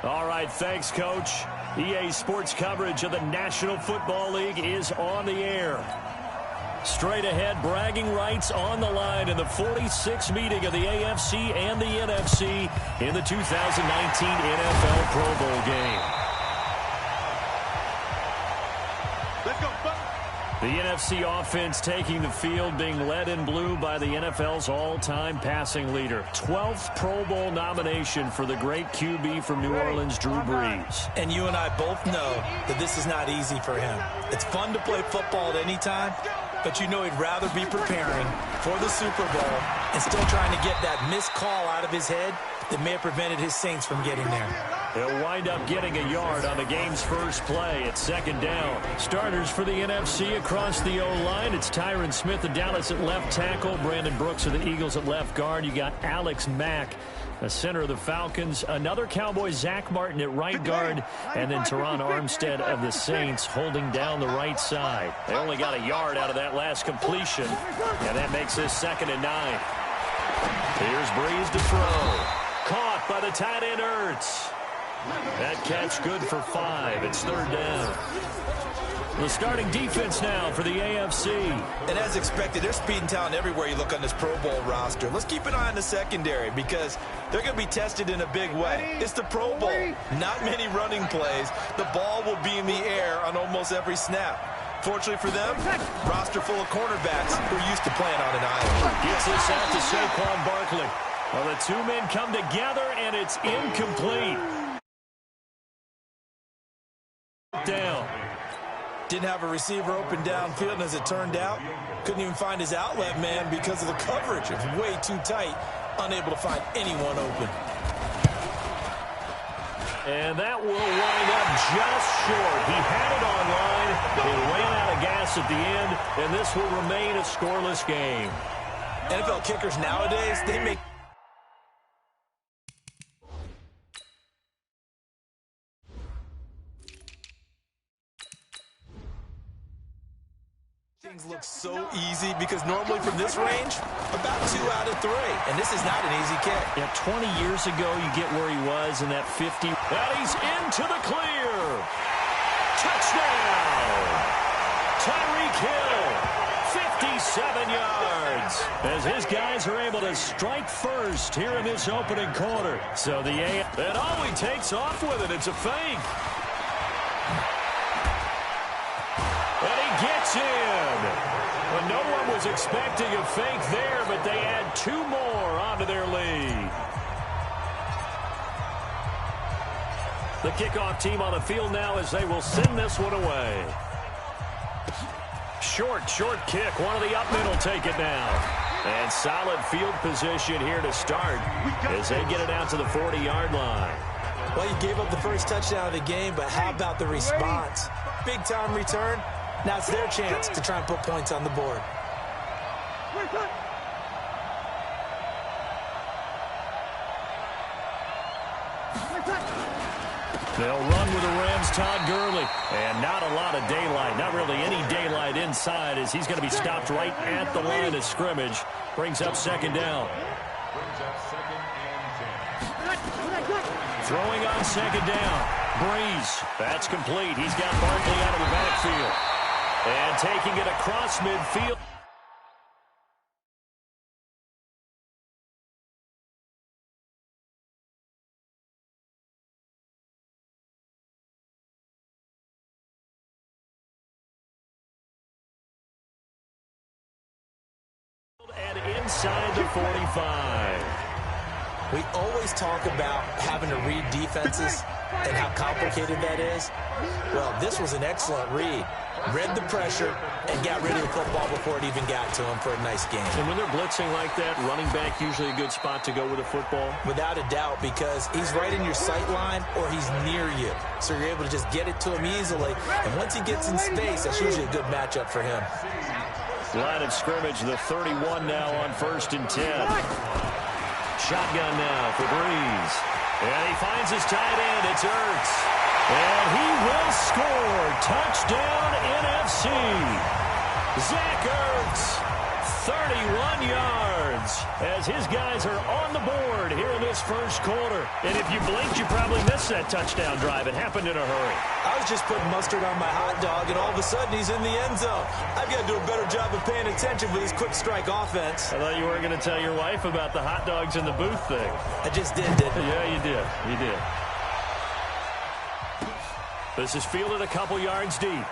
All right, thanks, Coach. EA Sports coverage of the National Football League is on the air. Straight ahead, bragging rights on the line in the 46th meeting of the AFC and the NFC in the 2019 NFL Pro Bowl game. Let's go. The NFC offense taking the field, being led in blue by the NFL's all-time passing leader. 12th Pro Bowl nomination for the great QB from New Orleans, Drew Brees. And you and I both know that this is not easy for him. It's fun to play football at any time, but you know he'd rather be preparing for the Super Bowl and still trying to get that missed call out of his head that may have prevented his Saints from getting there. He'll wind up getting a yard on the game's first play at second down. Starters for the NFC across the O-line. It's Tyron Smith of Dallas at left tackle. Brandon Brooks of the Eagles at left guard. You got Alex Mack, the center of the Falcons. Another Cowboy, Zach Martin at right guard. And then Teron Armstead of the Saints holding down the right side. They only got a yard out of that last completion. And that makes this 2nd and 9. Here's Brees to throw. Caught by the tight end Ertz. That catch good for 5. It's 3rd down. The starting defense now for the AFC. And as expected, there's speed and talent everywhere you look on this Pro Bowl roster. Let's keep an eye on the secondary because they're going to be tested in a big way. It's the Pro Bowl. Not many running plays. The ball will be in the air on almost every snap. Fortunately for them, roster full of cornerbacks who are used to playing on an island. Gets this out to Saquon Barkley. Well, the two men come together, and it's incomplete. Down. Didn't have a receiver open downfield, and as it turned out, couldn't even find his outlet man because of the coverage. It was way too tight, unable to find anyone open. And that will wind up just short. He had it on line. It ran out of gas at the end, and this will remain a scoreless game. NFL kickers nowadays, they make things look so easy because normally from this range, about 2 out of 3. And this is not an easy kick. Yeah, 20 years ago, you get where he was in that 50. And he's into the clear. Touchdown. Tyreek Hill, 57 yards. As his guys are able to strike first here in this opening quarter. So the and all he takes off with it, it's a fake. And he gets in. Well, no one was expecting a fake there, but they add 2 more onto their lead. The kickoff team on the field now as they will send this one away. Short kick. One of the up men will take it now. And solid field position here to start as they get it out to the 40-yard line. Well, you gave up the first touchdown of the game, but how about the response? Big-time return. Now it's their chance to try and put points on the board. They'll run with the Rams' Todd Gurley. And not a lot of daylight. Not really any daylight inside as he's going to be stopped right at the line of scrimmage. Brings up 2nd down. Throwing on 2nd down. Brees. That's complete. He's got Barkley out of the backfield. And taking it across midfield. And inside the 45. We always talk about having to read defenses and how complicated that is. Well, this was an excellent read. Read the pressure and got rid of the football before it even got to him for a nice game. And when they're blitzing like that, running back usually a good spot to go with the football? Without a doubt, because he's right in your sight line or he's near you. So you're able to just get it to him easily. And once he gets in space, that's usually a good matchup for him. Line of scrimmage, the 31 now on 1st and 10. Shotgun now for Brees. And he finds his tight end. It's Ertz. And he will score. Touchdown, NFC. Zach Ertz, 31 yards as his guys are on the board here in this first quarter. And if you blinked, you probably missed that touchdown drive. It happened in a hurry. I was just putting mustard on my hot dog, and all of a sudden he's in the end zone. I've got to do a better job of paying attention with this quick strike offense. I thought you were going to tell your wife about the hot dogs in the booth thing. I just did, didn't I? Yeah, you did. You did. This is fielded a couple yards deep.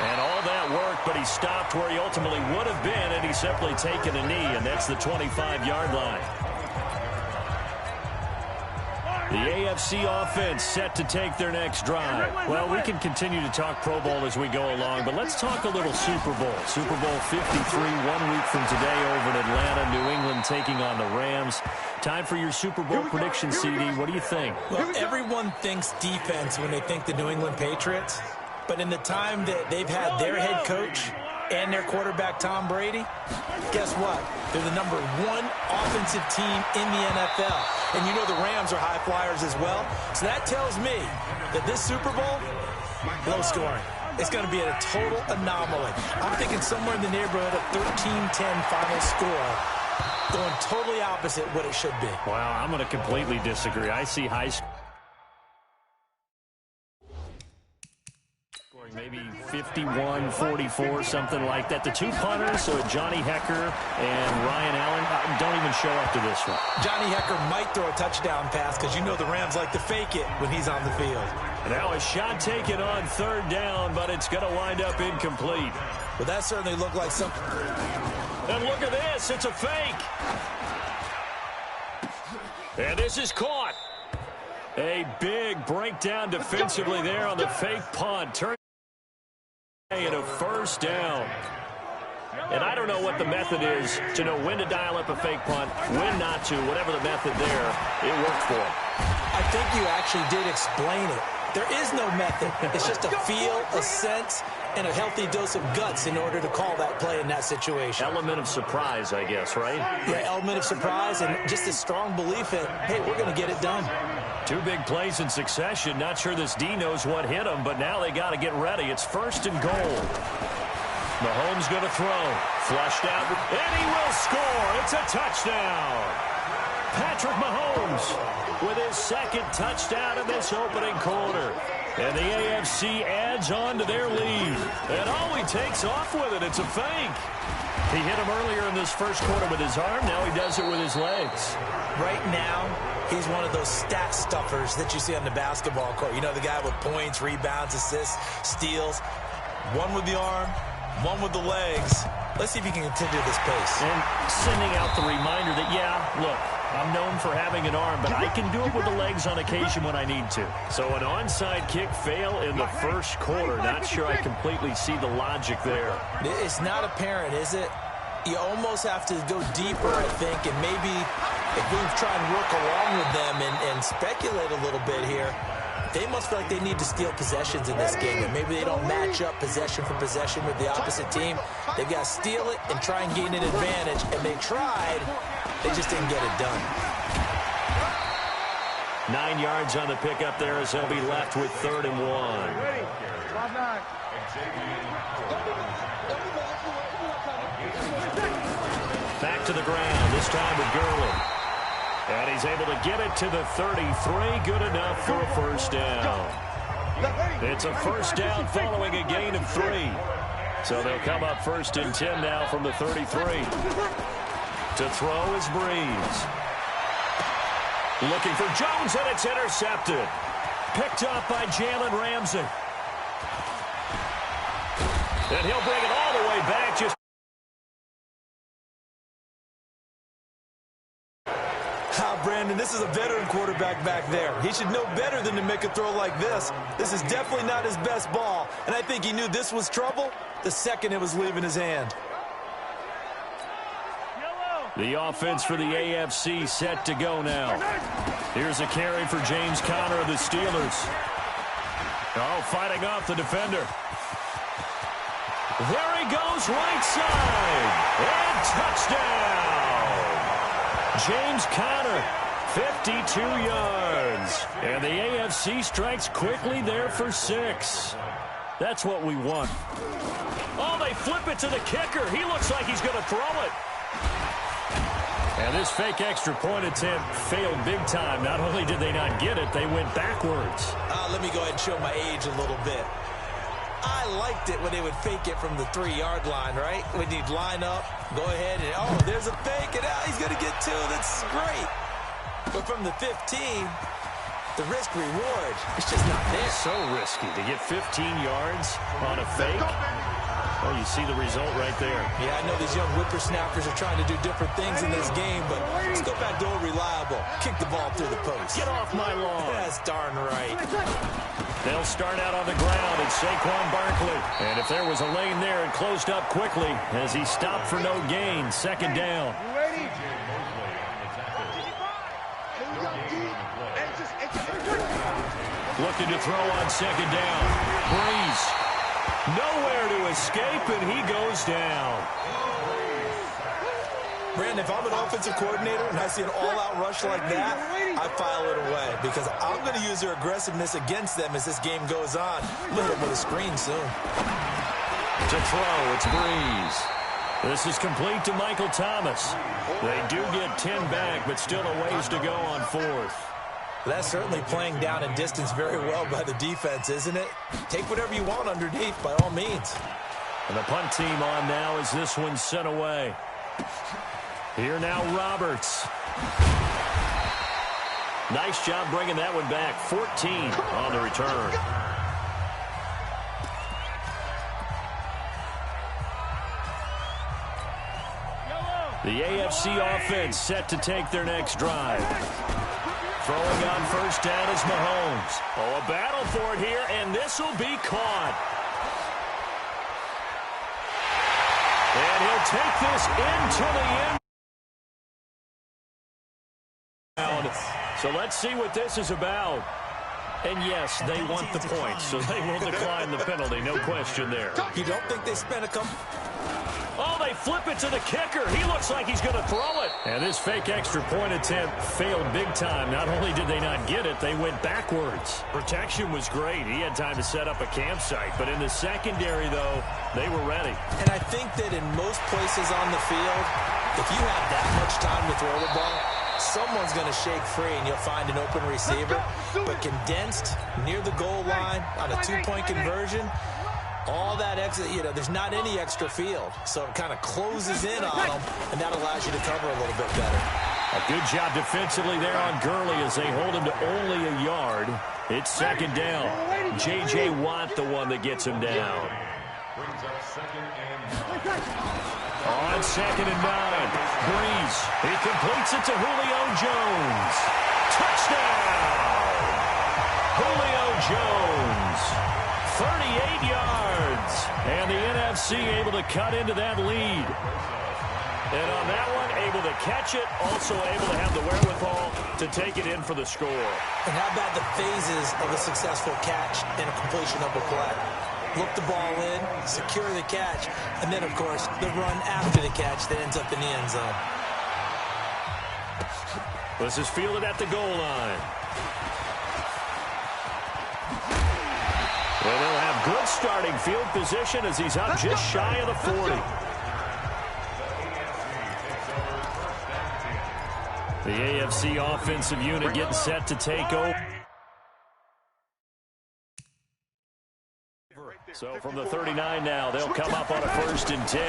And all that work, but he stopped where he ultimately would have been, and he's simply taken a knee, and that's the 25-yard line. The AFC offense set to take their next drive. Well, we can continue to talk Pro Bowl as we go along, but let's talk a little Super Bowl. Super Bowl 53, 1 week from today over in Atlanta, New England taking on the Rams. Time for your Super Bowl prediction, CD. What do you think? Well, everyone thinks defense when they think the New England Patriots. But in the time that they've had their head coach and their quarterback, Tom Brady, guess what? They're the #1 offensive team in the NFL. And you know the Rams are high flyers as well. So that tells me that this Super Bowl, low scoring. It's going to be a total anomaly. I'm thinking somewhere in the neighborhood of 13-10 final score, going totally opposite what it should be. Wow, I'm going to completely disagree. I see high scoring. Maybe 51-44, something like that. The two punters, so Johnny Hekker and Ryan Allen, don't even show up to this one. Johnny Hekker might throw a touchdown pass because you know the Rams like to fake it when he's on the field. Now a shot taken on third down, but it's going to wind up incomplete. Well, that certainly looked like something. And look at this. It's a fake. And this is caught. A big breakdown defensively there on the fake punt. Turn and a first down. And I don't know what the method is to know when to dial up a fake punt, when not to. Whatever the method there, it worked for him. I think you actually did explain it. There is no method. It's just a feel, a sense, and a healthy dose of guts in order to call that play in that situation. Element of surprise, I guess, right? Yeah, element of surprise and just a strong belief in, hey, we're going to get it done. Two big plays in succession. Not sure this D knows what hit him, but now they got to get ready. It's first and goal. Mahomes going to throw. Flushed out, and he will score. It's a touchdown. Patrick Mahomes with his second touchdown in this opening quarter. And the AFC adds on to their lead. And all he takes off with it, it's a fake. He hit him earlier in this first quarter with his arm. Now he does it with his legs. Right now, he's one of those stat stuffers that you see on the basketball court. You know, the guy with points, rebounds, assists, steals. One with the arm, one with the legs. Let's see if he can continue this pace. And sending out the reminder that, yeah, look, I'm known for having an arm, but I can do it with the legs on occasion when I need to. So an onside kick fail in the first quarter. Not sure I completely see the logic there. It's not apparent, is it? You almost have to go deeper, I think, and maybe if we try and work along with them and speculate a little bit here, they must feel like they need to steal possessions in this game, and maybe they don't match up possession for possession with the opposite team. They've got to steal it and try and gain an advantage, and they tried. They just didn't get it done. 9 yards on the pickup there as he'll be left with 3rd and 1. Back to the ground, this time with Gurley. And he's able to get it to the 33. Good enough for a first down. It's a first down following a gain of 3. So they'll come up 1st and 10 now from the 33. To throw is Breeze. Looking for Jones, and it's intercepted. Picked up by Jalen Ramsey. And he'll bring it all the way back. Just Brandon, this is a veteran quarterback back there. He should know better than to make a throw like this. This is definitely not his best ball, and I think he knew this was trouble the second it was leaving his hand. The offense for the AFC set to go now. Here's a carry for James Conner of the Steelers. Oh, fighting off the defender. There he goes, right side. And touchdown. James Conner, 52 yards. And the AFC strikes quickly there for 6. That's what we want. Oh, they flip it to the kicker. He looks like he's going to throw it. And this fake extra point attempt failed big time. Not only did they not get it, they went backwards. Let me go ahead and show my age a little bit. I liked it when they would fake it from the 3-yard line, right? When you'd line up, go ahead, and oh, there's a fake, and he's going to get 2. That's great. But from the 15, the risk-reward, it's just not there. So risky to get 15 yards on a fake. Well, you see the result right there. Yeah, I know these young whippersnappers are trying to do different things in this game, but let's go back to old reliable. Kick the ball through the post. Get off my lawn. That's darn right. They'll start out on the ground. It's Saquon Barkley. And if there was a lane there, it closed up quickly as he stopped for no gain. 2nd down. Looking to throw on 2nd down. Breeze. Nowhere to escape, and he goes down. Brandon, if I'm an offensive coordinator and I see an all-out rush like that, I file it away because I'm going to use their aggressiveness against them as this game goes on. I'm going to hit them with a screen soon. To throw, it's Breeze. This is complete to Michael Thomas. They do get 10 back, but still a ways to go on 4th. That's certainly playing down and distance very well by the defense, isn't it? Take whatever you want underneath by all means. And the punt team on now as this one's sent away. Here now Roberts. Nice job bringing that one back. 14 on the return. The AFC offense set to take their next drive. Throwing on 1st down is Mahomes. Oh, a battle for it here, and this will be caught. And he'll take this into the end. So let's see what this is about. And yes, they want the points, so they will decline the penalty. No question there. You don't think they spent a couple... Oh, they flip it to the kicker. He looks like he's going to throw it. And this fake extra point attempt failed big time. Not only did they not get it, they went backwards. Protection was great. He had time to set up a campsite. But in the secondary, though, they were ready. And I think that in most places on the field, if you have that much time to throw the ball, someone's going to shake free and you'll find an open receiver. But condensed near the goal line on a 2-point conversion, all that extra, there's not any extra field. So it kind of closes in on them, and that allows you to cover a little bit better. A good job defensively there on Gurley as they hold him to only a yard. It's 2nd down. J.J. Watt, the one that gets him down. On 2nd and 9, Breeze. He completes it to Julio Jones. Touchdown! Julio Jones. 38 yards. And the NFC able to cut into that lead. And on that one, able to catch it, also able to have the wherewithal to take it in for the score. And how about the phases of a successful catch and a completion of a play? Look the ball in, secure the catch, and then, of course, the run after the catch that ends up in the end zone. This is fielded at the goal line. Well, they'll have good starting field position as he's up just shy of the 40. The AFC offensive unit getting set to take over. So from the 39 now, they'll come up on a 1st and 10.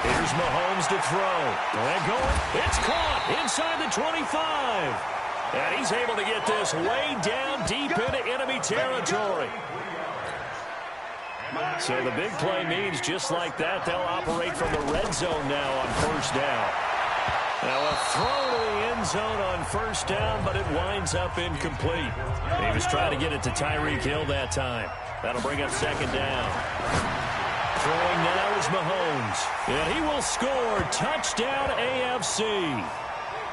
Here's Mahomes to throw. And going. It's caught inside the 25. And he's able to get this way down deep into enemy territory. So the big play means just like that, they'll operate from the red zone now on 1st down. Now a throw to the end zone on 1st down, but it winds up incomplete. He was trying to get it to Tyreek Hill that time. That'll bring up 2nd down. Throwing now is Mahomes. And he will score. Touchdown AFC.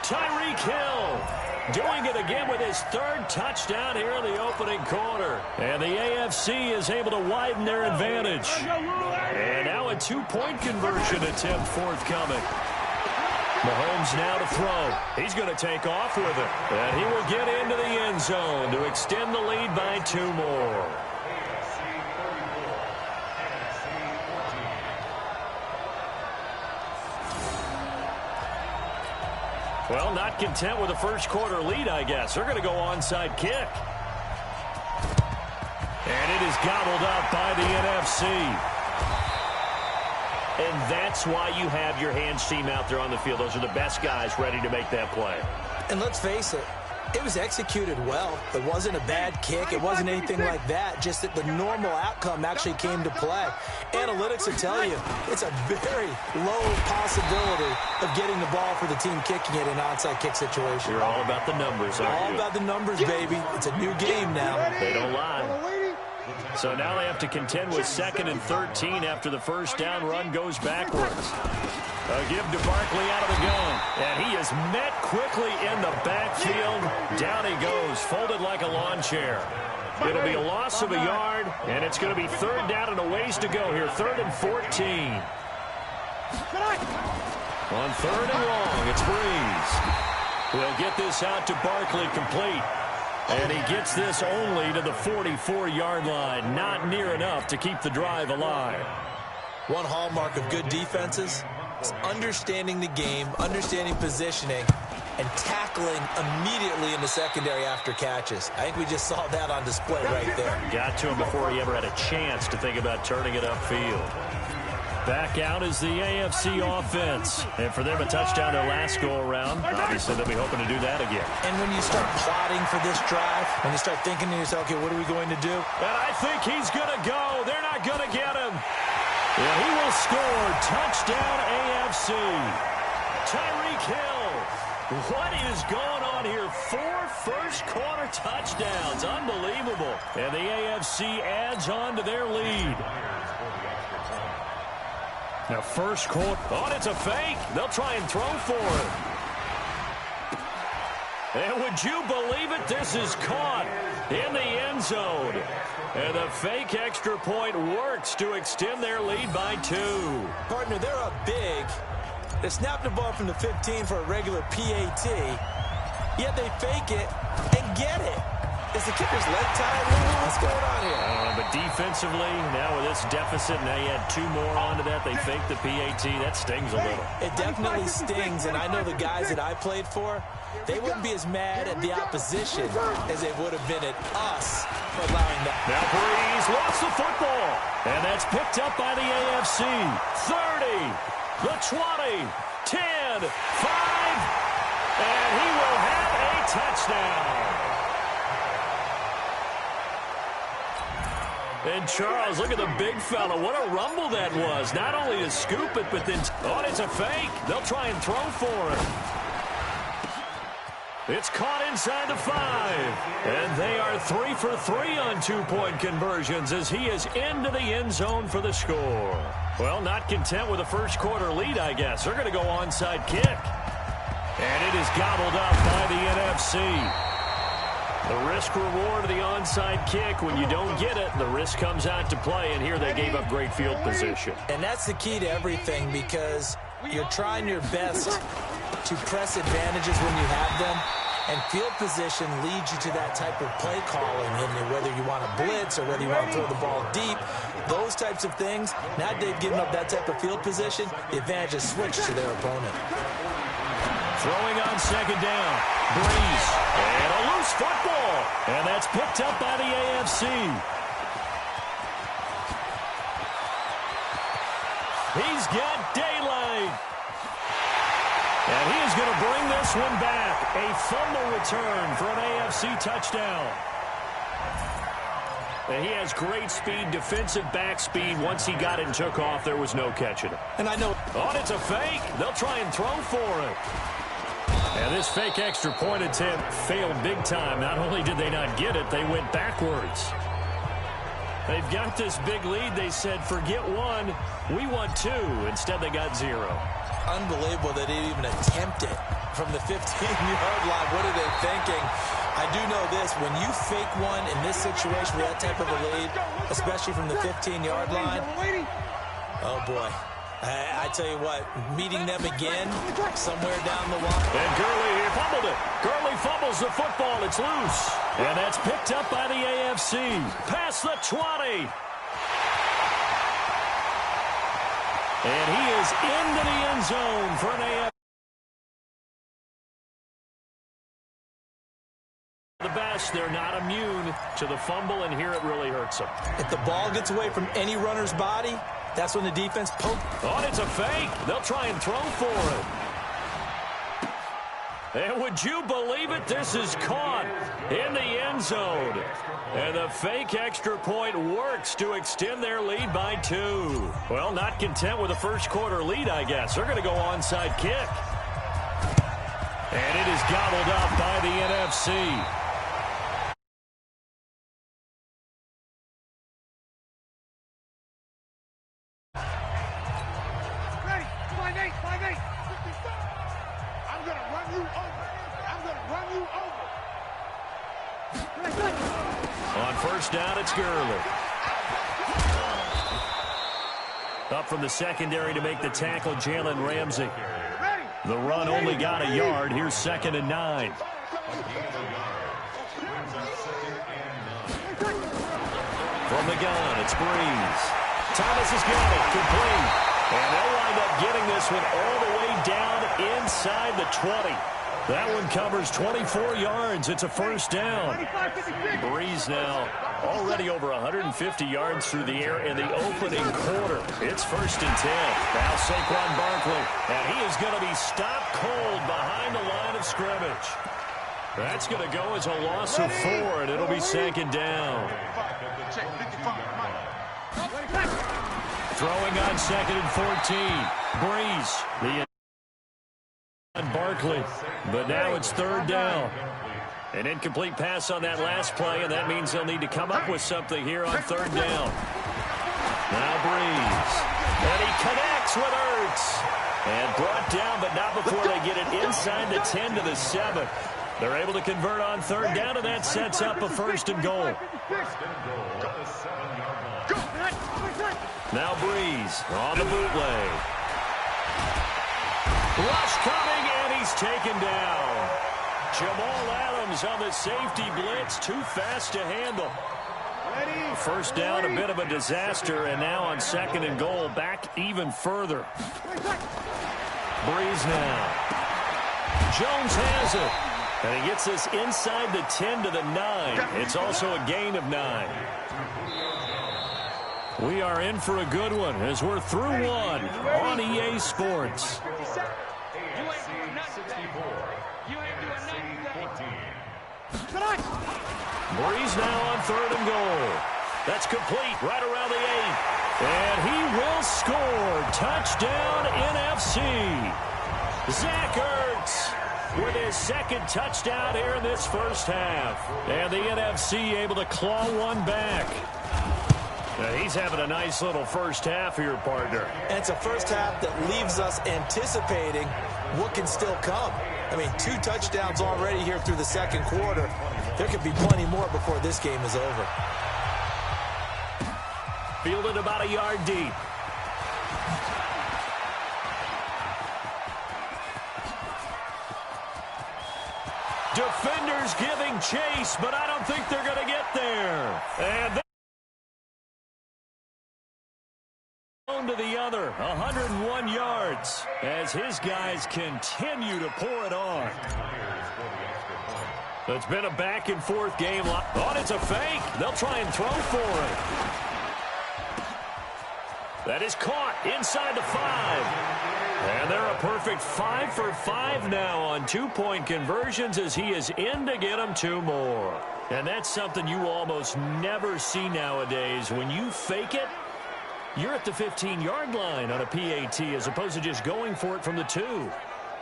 Tyreek Hill doing it again with his 3rd touchdown here in the opening quarter. And the AFC is able to widen their advantage. And now a 2-point conversion attempt forthcoming. Mahomes now to throw. He's going to take off with it. And he will get into the end zone to extend the lead by 2 more. Well, not content with a first quarter lead, I guess. They're going to go onside kick. And it is gobbled up by the NFC. And that's why you have your hands team out there on the field. Those are the best guys ready to make that play. And let's face it, it was executed well. It wasn't a bad kick. It wasn't anything like that. Just that the normal outcome actually came to play. Analytics will tell you it's a very low possibility of getting the ball for the team kicking it in an onside kick situation. You're all about the numbers, aren't you? All about the numbers, baby. It's a new game now. They don't lie. So now they have to contend with 2nd and 13 after the first down run goes backwards. A give to Barkley out of the gun. And he is met quickly in the backfield. Down he goes, folded like a lawn chair. It'll be a loss of a yard, and it's going to be 3rd down and a ways to go here. 3rd and 14. On 3rd and long, it's Breeze. He'll get this out to Barkley complete. And he gets this only to the 44-yard line. Not near enough to keep the drive alive. One hallmark of good defenses is understanding the game, understanding positioning, and tackling immediately in the secondary after catches. I think we just saw that on display right there. Got to him before he ever had a chance to think about turning it upfield. Back out is the AFC offense. And for them, a touchdown their last go-around. Obviously, they'll be hoping to do that again. And when you start plotting for this drive, when you start thinking to yourself, okay, what are we going to do? And I think he's going to go. They're not going to get him. And he will score. Touchdown AFC. Tyreek Hill. What is going on here? 4 first-quarter touchdowns. Unbelievable. And the AFC adds on to their lead. Now, first quarter. Oh, it's a fake. They'll try and throw for it. And would you believe it? This is caught in the end zone. And the fake extra point works to extend their lead by 2. Partner, they're up big. They snapped the ball from the 15 for a regular PAT, yet they fake it and get it. Is the kicker's leg tied? What's going on here? I don't know, but defensively, now with this deficit, and they add 2 more onto that, they fake the PAT. That stings a little. It definitely stings, and I know the guys that I played for, they wouldn't be as mad at the opposition as they would have been at us for allowing that. Now Breeze lost the football, and that's picked up by the AFC. 30, the 20, 10, 5, and he will have a touchdown. And Charles, look at the big fella. What a rumble that was. Not only to scoop it, but then, oh, it's a fake. They'll try and throw for it. It's caught inside the 5. And they are 3 for 3 on 2-point conversions as he is into the end zone for the score. Well, not content with a first quarter lead, I guess. They're going to go onside kick. And it is gobbled up by the NFC. The risk-reward of the onside kick, when you don't get it, the risk comes out to play, and here they gave up great field position. And that's the key to everything, because you're trying your best to press advantages when you have them, and field position leads you to that type of play calling, and whether you want to blitz or whether you want to throw the ball deep, those types of things. Now they've given up that type of field position, the advantage is switched to their opponent. Throwing on second down. Breeze. And a loose football. And that's picked up by the AFC. He's got daylight. And he is going to bring this one back. A fumble return for an AFC touchdown. And he has great speed, defensive back speed. Once he got it and took off, there was no catching him. And I know. Oh, it's a fake. They'll try and throw for it. And this fake extra point attempt failed big time. Not only did they not get it, they went backwards. They've got this big lead. They said, forget 1, we want 2. Instead, they got 0. Unbelievable that they even attempt it from the 15-yard line. What are they thinking? I do know this. When you fake one in this situation with that type of a lead, especially from the 15-yard line, oh, boy. I tell you what, meeting them again somewhere down the line. And Gurley, he fumbled it. Gurley fumbles the football. It's loose. And that's picked up by the AFC. Past the 20. And he is into the end zone for an AFC. the best, they're not immune to the fumble, and here it really hurts them. If the ball gets away from any runner's body, that's when the defense pokes. Oh, it's a fake. They'll try and throw for it. And would you believe it? This is caught in the end zone. And the fake extra point works to extend their lead by 2. Well, not content with a first quarter lead, I guess. They're going to go onside kick. And it is gobbled up by the NFC. Ready? 5-8, 5-8. I'm going to run you over. I'm going to run you over. On first down, it's Gurley. Up from the secondary to make the tackle, Jalen Ramsey. The run only got a yard. Here's 2nd and 9. From the gun, it's Breeze. Thomas has got it, complete. And they'll wind up getting this one all the way down inside the 20. That one covers 24 yards. It's a first down. Breeze now already over 150 yards through the air in the opening quarter. It's 1st and 10. Now Saquon Barkley. And he is going to be stopped cold behind the line of scrimmage. That's going to go as a loss of 4, and it'll be 2nd down. Throwing on 2nd and 14. Breeze. The Barkley. But now it's 3rd down. An incomplete pass on that last play, and that means they'll need to come up with something here on 3rd down. Now Breeze. And he connects with Ertz. And brought down, but not before they get it inside the 10 to the 7. They're able to convert on 3rd down, and that sets up a 1st and goal. Now Breeze on the bootleg. Rush coming, and he's taken down. Jamal Adams on the safety blitz, too fast to handle. 1st down, a bit of a disaster, and now on 2nd and goal, back even further. Breeze now. Jones has it. And he gets this inside the 10 to the 9. It's also a gain of 9. We are in for a good one as we're through one on EA Sports. Breeze now on 3rd and goal. That's complete right around the 8. And he will score. Touchdown NFC. Zach Ertz with his 2nd touchdown here in this first half. And the NFC able to claw one back. Now he's having a nice little first half here, partner. And it's a first half that leaves us anticipating what can still come. I mean, 2 touchdowns already here through the 2nd quarter. There could be plenty more before this game is over. Fielded about a yard deep. Defenders giving chase, but I don't think they're going to get there. And to the other, 101 yards as his guys continue to pour it on. It's been a back-and-forth game. Oh, it's a fake. They'll try and throw for it. That is caught inside the 5. And they're a perfect 5 for 5 now on 2-point conversions as he is in to get them 2 more. And that's something you almost never see nowadays. When you fake it, you're at the 15-yard line on a PAT as opposed to just going for it from the 2.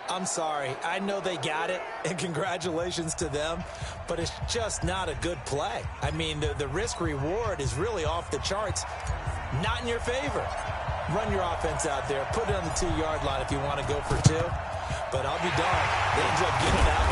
I'm sorry. I know they got it, and congratulations to them, but it's just not a good play. I mean, the risk-reward is really off the charts. Not in your favor. Run your offense out there. Put it on the 2-yard line if you want to go for 2. But I'll be darned. They ended up getting out